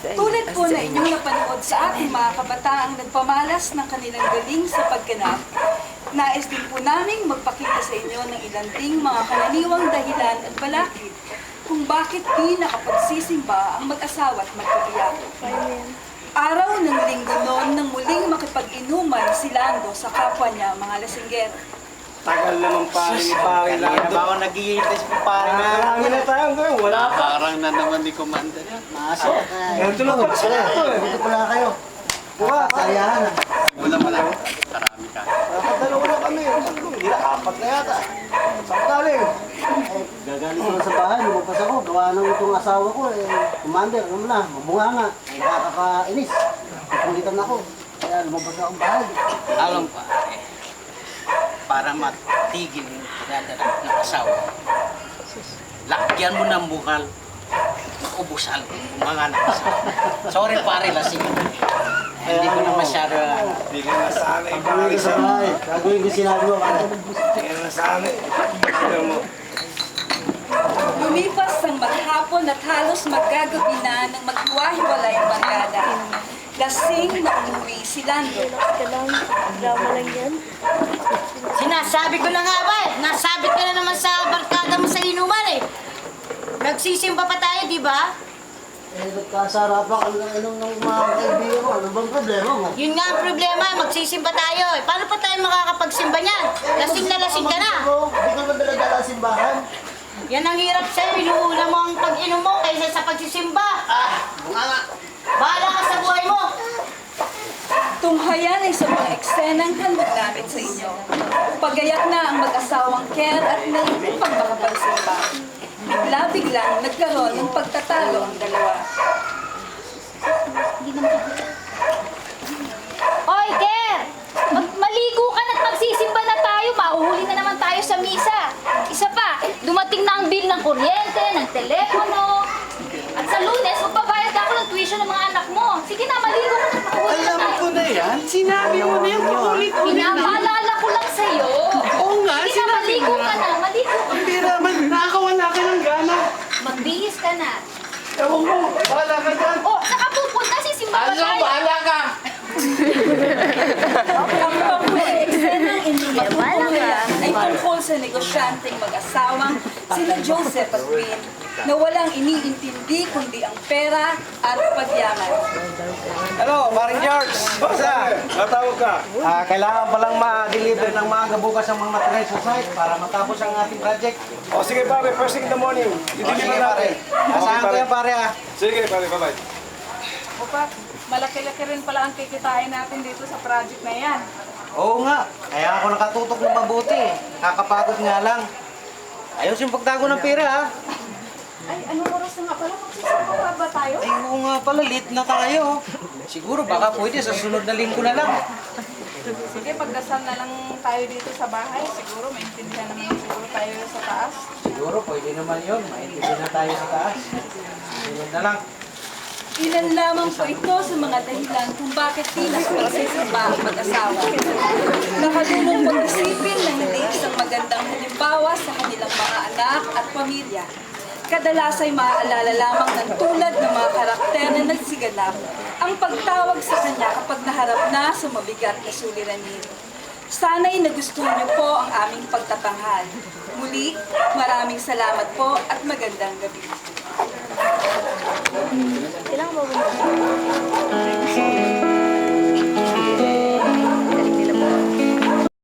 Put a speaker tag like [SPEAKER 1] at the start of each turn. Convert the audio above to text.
[SPEAKER 1] Tulad po na inyong napanood sa ating mga kabataang nagpamalas ng kanilang galing sa pagganap, nais din po naming magpakita sa inyo ng ilang ding mga karaniwang dahilan at balakid kung bakit di nakapagsisimba ang mag-asawa at magkabiyak. Araw ng linggo noon nang muling makipag-inuman si Lando sa kapwa niya mga lasingger.
[SPEAKER 2] Tagal naman pare ni pare Lando.
[SPEAKER 3] Baka nag-iintas pa pare na.
[SPEAKER 2] Marami na tayong gawin, wala pa.
[SPEAKER 4] Parang na naman ni Commander yan.
[SPEAKER 3] Masok.
[SPEAKER 2] Ganito lang pala sila ito eh.
[SPEAKER 3] Dito pala kayo.
[SPEAKER 2] Buka,
[SPEAKER 3] Sayahan ah.
[SPEAKER 4] Wala mo lang. Karami ka.
[SPEAKER 2] dapat dalawa na kami. Hindi na, apat na yata. Saan galing?
[SPEAKER 3] Gagaling ko lang sa bahay, lumabas ako. Gawa ng itong asawa ko eh. Commander, ano na, mabunga nga. Nakakainis. Kukulitan ako. Kaya lumabas ako ang bahay.
[SPEAKER 5] Alam pa, para matigil yung pinadalag ng asawa, lakyan mo ng bukal, ubusan yung mga anak asawa. Sorry pare, lasing. Hindi ko na masyado
[SPEAKER 2] Hindi ka nasanay
[SPEAKER 3] Gagawin ko sa bahay. Gagawin ko sinabi mo.
[SPEAKER 2] Hindi ka nasanay. Tignan mo.
[SPEAKER 1] Lumipas ang maghapon at halos maggagabi na nang maghiwa-hiwalay ang barkada. Lasing na umuwi si Lando.
[SPEAKER 6] Drama lang yan.
[SPEAKER 7] Sinasabi ko na nga ba eh. Nasabit ka na naman sa barkada mo sa inuman eh. Nagsisimba pa tayo, di ba?
[SPEAKER 3] Eh, nagkasarapan kami ng inom ng mga kaibigan mo. Ano bang problema mo?
[SPEAKER 7] Yun nga ang problema, magsisimba tayo eh. Paano pa tayo makakapagsimba niyan? Lasing na lasing ka na.
[SPEAKER 3] Hindi ko naman talaga ang simbahan.
[SPEAKER 7] Yan ang hirap sa'yo, inuuna mo ang pag-inom mo kaysa sa pagsisimba.
[SPEAKER 3] Bunga nga.
[SPEAKER 7] Bahala ka sa buhay mo.
[SPEAKER 1] Tunghayan ay sa mga eksenang handog namin sa inyo. Pagayak na ang mag-asawang Ker at Nel upang makapagsimba. Bigla-biglang nagkaroon ng pagtatalo ang dalawa.
[SPEAKER 6] Oy, Ker! Maligo ka na't magsisimba na tayo. Mauhuli na naman tayo sa misa. Isa pa, dumating na ang bill ng kuryente, ng telepono. At sa Lunes, magbabayad ako ng tuition ng mga anak mo. Sige na, maligo ka na't mauhuli na
[SPEAKER 4] Alam
[SPEAKER 6] tayo.
[SPEAKER 4] ko na yan. Sinabi mo na yan. Paulit-ulit na.
[SPEAKER 6] Pinapaalala ko lang sa'yo.
[SPEAKER 4] Oo nga,
[SPEAKER 6] Sige na,
[SPEAKER 4] sinabi
[SPEAKER 6] maligo
[SPEAKER 4] mo
[SPEAKER 6] ka
[SPEAKER 4] na.
[SPEAKER 6] na. Maligo ka.
[SPEAKER 4] Hindi naman. Nakakawala ka ng gana.
[SPEAKER 6] Magbihis ka na.
[SPEAKER 4] Ewan mo. Bahala ka dyan.
[SPEAKER 6] Oh, saka pupunta, sisimba pa tayo.
[SPEAKER 4] ka.
[SPEAKER 1] Ang panghuling eksenang inyong matutunghayan ay tungkol sa negosyanteng mag-asawang sina Joseph at Queen na walang iniintindi kundi ang pera at pagyaman.
[SPEAKER 3] Hello, Paring George.
[SPEAKER 2] Basta, natawag ka.
[SPEAKER 3] Kailangan palang ma-deliver ng maaga bukas ang mga material sa site para matapos ang ating project.
[SPEAKER 2] O sige pare, first thing in the morning.
[SPEAKER 3] Sige
[SPEAKER 2] Didiliver
[SPEAKER 3] pare.
[SPEAKER 2] natin.
[SPEAKER 3] Asahan ko yan pare ah.
[SPEAKER 2] Sige pare, bye-bye.
[SPEAKER 1] Opa, malaki-laki rin pala ang kikitain natin dito sa project na yan.
[SPEAKER 3] Oo nga. Kaya ako nakatutok ng mabuti. Kakapagod nga lang. Ayos yung pagtago ng pera ah.
[SPEAKER 1] Ay, anong oras na nga pala? Magsisimba ba tayo?
[SPEAKER 3] Ay, oo nga pala, late na tayo. Siguro baka pwede sa sunod na linggo na lang.
[SPEAKER 1] Sige, pagdasal na lang tayo dito sa bahay. Siguro, maintindihan naman siguro tayo sa taas.
[SPEAKER 3] Siguro pwede naman yun. Maintindihan na tayo sa taas. Sunod na lang.
[SPEAKER 1] Ilan lamang po ito sa mga dahilan kung bakit di nakapagsisimba ang mag-asawa. Nakalulong pag-isipin na hindi isang magandang halimbawa sa kanilang mga anak at pamilya. Kadalas ay maaalala lamang ng tulad ng mga karakter na nagsiganap ang pagtawag sa kanya kapag naharap na sa mabigat na suliranin. Sana'y nagustuhan niyo po ang aming pagtatanghal. Muli, maraming salamat po at magandang gabi.
[SPEAKER 6] Kailangan ba